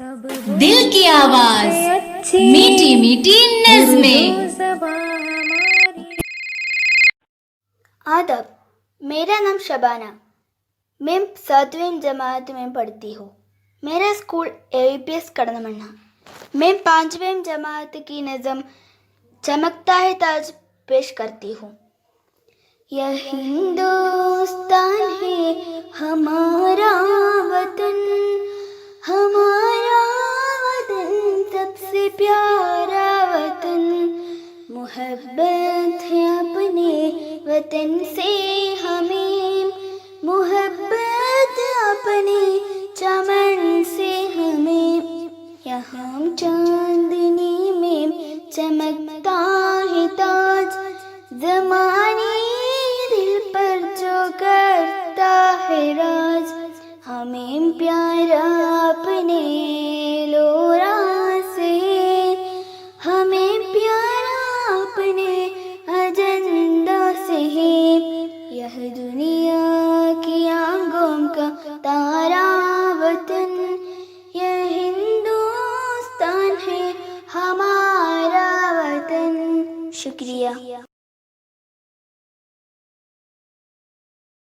दिल की आवाज, मीठी मीठी नज़्में। आदाब, मेरा नाम शबाना। मैं 7वीं जमात में पढ़ती हूँ। मेरा स्कूल AVPS कड़नमन्ना। मैं 5वीं जमात की नज़म चमकता है ताज पेश करती हूँ। यह हिंदुस्तान है हमारा वतन, हमारा वतन सबसे प्यारा वतन। मोहब्बत है अपने वतन से हमें, मोहब्बत अपने चमन से हमें। यहाँ चांदनी में चमकता है ताज, ज़माने दिल पर जो करता है राज। हमें प्यारा अपने लोरा से, हमें प्यारा अपने अजंदा से है। यह दुनिया की आंखों का तारा वतन, यह हिंदुस्तान है हमारा वतन। शुक्रिया।